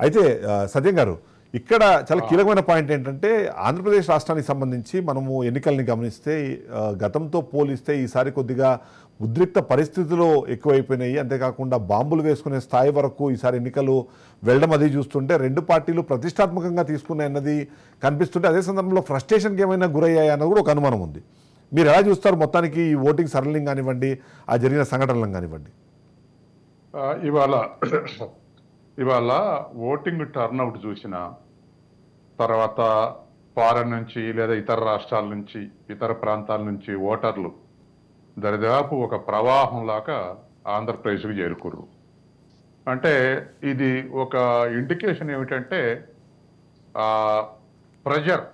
అయితే సత్యం గారు ఇక్కడ చాలా కీలకమైన పాయింట్ ఏంటంటే ఆంధ్రప్రదేశ్ రాష్ట్రానికి సంబంధించి మనము ఎన్నికల్ని గమనిస్తే గతంతో పోలిస్తే ఈసారి కొద్దిగా ఉద్రిక్త పరిస్థితులు ఎక్కువైపోయినాయి. అంతేకాకుండా బాంబులు వేసుకునే స్థాయి వరకు ఈసారి ఎన్నికలు వెళ్ళడం అది చూస్తుంటే రెండు పార్టీలు ప్రతిష్టాత్మకంగా తీసుకున్నాయన్నది కనిపిస్తుంటే అదే సందర్భంలో ఫ్రస్ట్రేషన్కి ఏమైనా గురయ్యాయి అన్నది కూడా ఒక అనుమానం ఉంది. మీరు ఎలా చూస్తారు మొత్తానికి ఈ ఓటింగ్ సరళింగ్ కానివ్వండి, ఆ జరిగిన సంఘటనలను కానివ్వండి? ఇవాళ ఓటింగ్ టర్న్అవుట్ చూసిన తర్వాత ఫారెన్ నుంచి లేదా ఇతర రాష్ట్రాల నుంచి ఇతర ప్రాంతాల నుంచి ఓటర్లు దరిదాపు ఒక ప్రవాహం లాగా ఆంధ్రప్రదేశ్కు చేరుకుర్రు. అంటే ఇది ఒక ఇండికేషన్ ఏమిటంటే ప్రెజర్,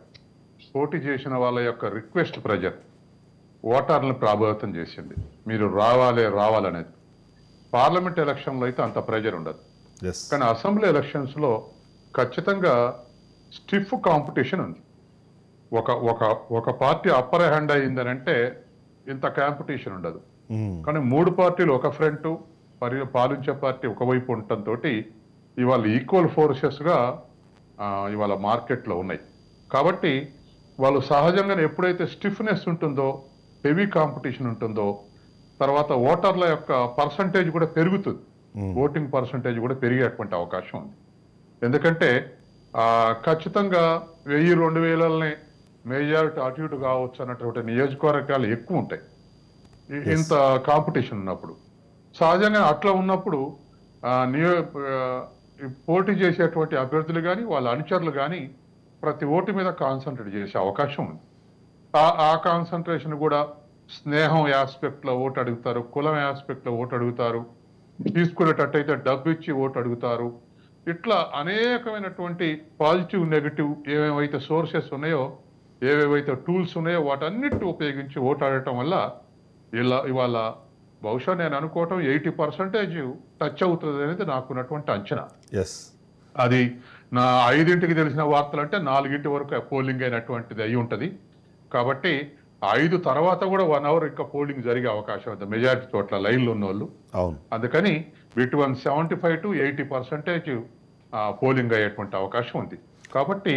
పోటీ చేసిన వాళ్ళ యొక్క రిక్వెస్ట్ ప్రెజర్ ఓటర్లను ప్రభావితం చేసింది. మీరు రావాలనేది. పార్లమెంట్ ఎలక్షన్లో అయితే అంత ప్రెజర్ ఉండదు, కానీ అసెంబ్లీ ఎలక్షన్స్లో ఖచ్చితంగా స్టిఫ్ కాంపిటీషన్ ఉంది. ఒక పార్టీ అప్పర్ హ్యాండ్ అయిందని అంటే ఇంత కాంపిటీషన్ ఉండదు. కానీ మూడు పార్టీలు ఒక ఫ్రంట్ పాలించే పార్టీ ఒకవైపు ఉండటంతో ఇవాళ ఈక్వల్ ఫోర్సెస్గా ఇవాళ మార్కెట్లో ఉన్నాయి. కాబట్టి వాళ్ళు సహజంగానే ఎప్పుడైతే స్టిఫ్నెస్ ఉంటుందో, హెవీ కాంపిటీషన్ ఉంటుందో, తర్వాత ఓటర్ల యొక్క పర్సంటేజ్ కూడా పెరుగుతుంది. ఓటింగ్ పర్సంటేజ్ కూడా పెరిగేటువంటి అవకాశం ఉంది. ఎందుకంటే ఖచ్చితంగా 1000-2000 మెజారిటీ అటు ఇటు కావచ్చు అన్నటువంటి నియోజకవర్గాలు ఎక్కువ ఉంటాయి ఇంత కాంపిటీషన్ ఉన్నప్పుడు. సహజంగా అట్లా ఉన్నప్పుడు పోటీ చేసేటువంటి అభ్యర్థులు కానీ వాళ్ళ అనుచరులు కానీ ప్రతి ఓటు మీద కాన్సన్ట్రేట్ చేసే అవకాశం ఉంది. ఆ కాన్సన్ట్రేషన్ కూడా స్నేహం ఆస్పెక్ట్లో ఓటు అడుగుతారు, కులం ఆస్పెక్ట్లో ఓటు అడుగుతారు, తీసుకునేటట్టయితే డబ్బు ఇచ్చి ఓటు అడుగుతారు. ఇట్లా అనేకమైనటువంటి పాజిటివ్ నెగిటివ్ ఏమేమైతే సోర్సెస్ ఉన్నాయో, ఏవేవైతే టూల్స్ ఉన్నాయో వాటన్నిటిని ఉపయోగించి ఓటు ఆడటం వల్ల ఇవాళ బహుశా నేను అనుకోవటం 80% టచ్ అవుతుంది అనేది నాకున్నటువంటి అంచనా. అది నా 5ంటికి తెలిసిన వార్తలు అంటే 4 వరకు పోలింగ్ అయినటువంటిది అయి ఉంటుంది. కాబట్టి 5 తర్వాత కూడా 1 అవర్ ఇంకా పోలింగ్ జరిగే అవకాశం ఉంది మెజారిటీ చోట్ల లైన్లో ఉన్న వాళ్ళు. అందుకని బిట్వీన్ 75 to 80% పోలింగ్ అయ్యేటువంటి అవకాశం ఉంది. కాబట్టి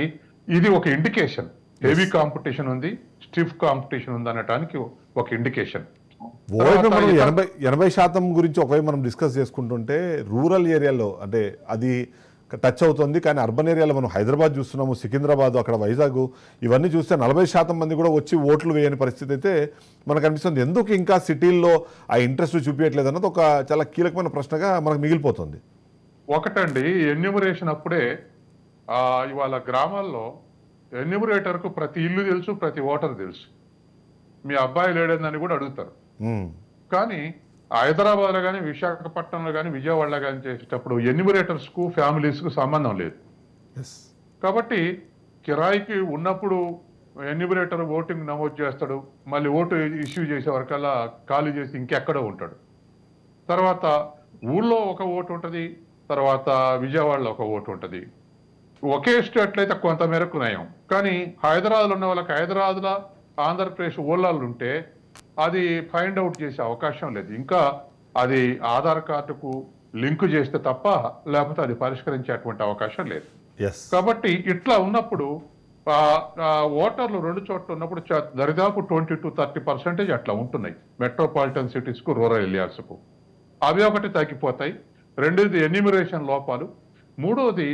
ఇది ఒక ఇండికేషన్. హెవీ కాంపిటీషన్ ఉంది, స్టిఫ్ కాంపిటీషన్ ఉంది అనటానికి ఒక ఇండికేషన్. 80% గురించి ఒకవైపు మనం డిస్కస్ చేసుకుంటుంటే రూరల్ ఏరియాలో అంటే అది టచ్ అవుతుంది. కానీ అర్బన్ ఏరియాలో మనం హైదరాబాద్ చూస్తున్నాము, సికింద్రాబాద్, అక్కడ వైజాగ్, ఇవన్నీ చూస్తే 40% మంది కూడా వచ్చి ఓట్లు వేయని పరిస్థితి అయితే మనకు అనిపిస్తుంది. ఎందుకు ఇంకా సిటీల్లో ఆ ఇంట్రెస్ట్ చూపించట్లేదు అన్నది ఒక చాలా కీలకమైన ప్రశ్నగా మనకు మిగిలిపోతుంది. ఒకటండి, ఎన్యూమరేషన్ అప్పుడే ఇవాళ గ్రామాల్లో ఎన్యూమరేటర్కు ప్రతి ఇల్లు తెలుసు, ప్రతి ఓటర్ తెలుసు. మీ అబ్బాయి లేడని కూడా అడుగుతారు. కానీ హైదరాబాద్లో కానీ విశాఖపట్నంలో కానీ విజయవాడలో కానీ చేసేటప్పుడు ఎన్యూమరేటర్స్కు ఫ్యామిలీస్కు సంబంధం లేదు. కాబట్టి కిరాయికి ఉన్నప్పుడు ఎన్యూమరేటర్ ఓటింగ్ నమోదు చేస్తాడు, మళ్ళీ ఓటు ఇష్యూ చేసే వరకల్లా ఖాళీ చేసి ఇంకెక్కడో ఉంటాడు. తర్వాత ఊళ్ళో ఒక ఓటు ఉంటుంది, తర్వాత విజయవాడలో ఒక ఓటు ఉంటుంది. ఒకే స్టేట్లో అయితే కొంతమేరకు నయం. కానీ హైదరాబాద్లో ఉన్న వాళ్ళకి హైదరాబాద్లో, ఆంధ్రప్రదేశ్ ఊళ్ళల్లో ఉంటే అది ఫైండ్ అవుట్ చేసే అవకాశం లేదు. ఇంకా అది ఆధార్ కార్డుకు లింక్ చేస్తే తప్ప లేకపోతే అది పరిష్కరించేటువంటి అవకాశం లేదు. కాబట్టి ఇట్లా ఉన్నప్పుడు ఓటర్లు 2 చోట్ల ఉన్నప్పుడు దరిదాపు 20 to 30% అట్లా ఉంటున్నాయి మెట్రోపాలిటన్ సిటీస్కు, రూరల్ ఏరియాస్కు. అవి ఒకటి తగ్గిపోతాయి. రెండోది ఎన్యూమరేషన్ లోపాలు. మూడోది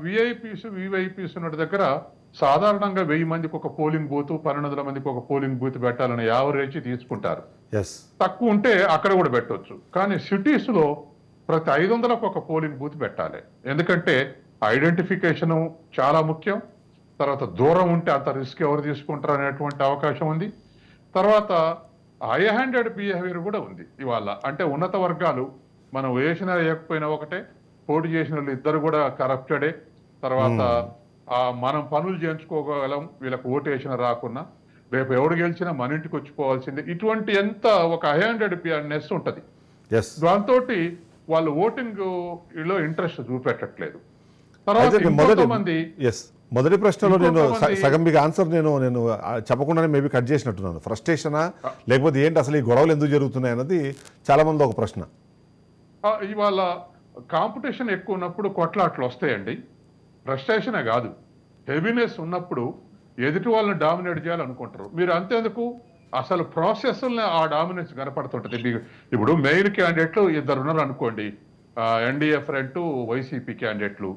విఐపీస్ వివైపీస్ ఉన్న దగ్గర సాధారణంగా 1000 మందికి ఒక పోలింగ్ బూత్, 1200 మందికి ఒక పోలింగ్ బూత్ పెట్టాలని యావరేజ్ తీసుకుంటారు. తక్కువ ఉంటే అక్కడ కూడా పెట్టవచ్చు. కానీ సిటీస్లో ప్రతి 500కు ఒక పోలింగ్ బూత్ పెట్టాలి. ఎందుకంటే ఐడెంటిఫికేషన్ చాలా ముఖ్యం. తర్వాత దూరం ఉంటే అంత రిస్క్ ఎవరు తీసుకుంటారు అనేటువంటి అవకాశం ఉంది. తర్వాత హై హ్యాండెడ్ బిహేవియర్ కూడా ఉంది ఇవాళ. అంటే ఉన్నత వర్గాలు మనం వేసినా వేయకపోయినా ఒకటే, పోటీ చేసిన వాళ్ళు ఇద్దరు కూడా కరప్టెడే. తర్వాత మనం పనులు చేయించుకోగలం, వీళ్ళకి ఓటు వేసినా రాకున్నా, రేపు ఎవడు గెలిచినా మన ఇంటికి వచ్చిపోవాల్సిందే. ఇటువంటి ఎంత ఒక హై హ్యాండెడ్ బిహేవియర్నెస్ ఉంటుంది. దాంతో వాళ్ళు ఓటింగ్ లో ఇంట్రెస్ట్ చూపెట్టట్లేదు. మొదటి ప్రశ్నలో నేను సగం మీకు ఆన్సర్ నేను చెప్పకుండానే మేబీ కట్ చేసినట్టున్నాను. ఫ్రస్ట్రేషనా లేకపోతే ఏంటి అసలు ఈ గొడవలు ఎందుకు జరుగుతున్నాయి అన్నది చాలా మంది ఒక ప్రశ్న. ఇవాళ కాంపిటీషన్ ఎక్కువ ఉన్నప్పుడు కొట్లాట్లు వస్తాయండి. ఫ్రస్ట్రేషనే కాదు, హెవీనెస్ ఉన్నప్పుడు ఎదుటి వాళ్ళని డామినేట్ చేయాలనుకుంటారు. మీరు అంతేందుకు అసలు ప్రాసెస్ని ఆ డామినేన్స్ కనపడుతుంటది. ఇప్పుడు మెయిన్ క్యాండిడేట్లు ఇద్దరు ఉన్నారు అనుకోండి, ఎన్డీఏ ఫ్రంట్ వైసీపీ క్యాండిడేట్లు,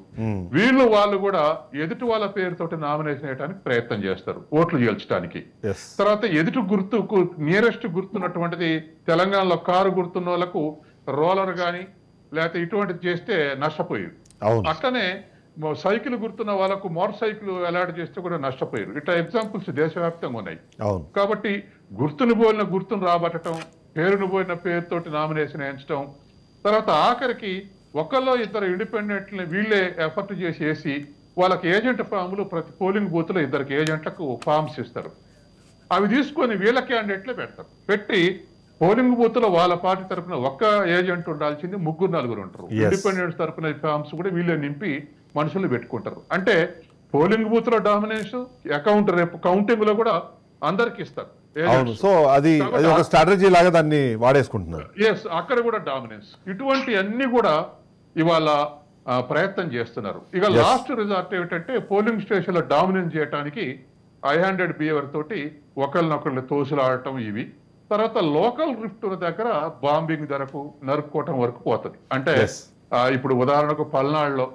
వాళ్ళు కూడా ఎదుటి వాళ్ళ పేరుతోటి నామినేషన్ వేయడానికి ప్రయత్నం చేస్తారు ఓట్లు గెలిచడానికి. తర్వాత ఎదుటి గుర్తుకు నియరెస్ట్ గుర్తున్నటువంటిది తెలంగాణలో కారు గుర్తున్న వాళ్ళకు రోలర్ గాని లేకపోతే ఇటువంటిది చేస్తే నష్టపోయారు. అట్లనే సైకిల్ గుర్తున్న వాళ్ళకు మోటార్ సైకిల్ అలాట్ చేస్తే కూడా నష్టపోయారు. ఇట్లా ఎగ్జాంపుల్స్ దేశవ్యాప్తంగా ఉన్నాయి. కాబట్టి గుర్తును పోలిన గుర్తును రాబట్టడం, పేరును పోలిన పేరుతోటి నామినేషన్ వేయించడం, తర్వాత ఆఖరికి ఒకళ్ళో ఇద్దరు ఇండిపెండెంట్ని వీళ్ళే ఎఫర్ట్ చేసి వాళ్ళకి ఏజెంట్ ఫామ్లు ప్రతి పోలింగ్ బూత్ లో ఇద్దరికి ఏజెంట్లకు ఫామ్స్ ఇస్తారు. అవి తీసుకొని వీళ్ళ క్యాండిడేట్లే పెడతారు. పెట్టి పోలింగ్ బూత్ లో వాళ్ళ పార్టీ తరఫున ఒక్క ఏజెంట్ ఉండాల్సింది 3-4 ఉంటారు. ఇండిపెండెంట్స్ తరఫున ఫామ్స్ కూడా వీళ్ళే నింపి మనుషులు పెట్టుకుంటారు. అంటే పోలింగ్ బూత్ లో డామినేషన్, అకౌంట్ రేపు కౌంటింగ్ లో కూడా అందరికి ఇస్తారు. సో అది ఒక స్ట్రాటజీ లాగా దాన్ని వాడేసుకుంటున్నారు. అక్కడ కూడా డామినెన్స్. ఇటువంటి అన్ని కూడా ఇవాళ ప్రయత్నం చేస్తున్నారు. ఇక లాస్ట్ రిజార్ట్ ఏమిటంటే పోలింగ్ స్టేషన్ లో డామినేట్ చేయడానికి హై-హ్యాండెడ్ బిహేవియర్ తోటి ఒకరినొకరిని తోసులాడటం ఇవి. తర్వాత లోకల్ రిఫ్ట్ దగ్గర బాంబింగ్ ధరకు నరుక్కోవటం వరకు పోతుంది. అంటే ఇప్పుడు ఉదాహరణకు పల్నాడులో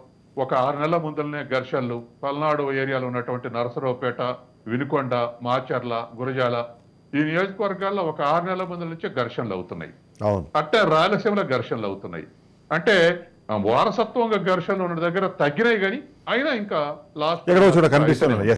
ఒక 6 నెలల ముందరనే ఘర్షణలు, పల్నాడు ఏరియాలో ఉన్నటువంటి నరసరావుపేట, వినుకొండ, మాచర్ల, గురజాల ఈ నియోజకవర్గాల్లో ఒక 6 నెలల ముందర నుంచే ఘర్షణలు అవుతున్నాయి. అట్టే రాయలసీమలో ఘర్షణలు అవుతున్నాయి. అంటే వారసత్వంగా ఘర్షణలు ఉన్న దగ్గర తగ్గినాయి కానీ అయినా ఇంకా లాస్ట్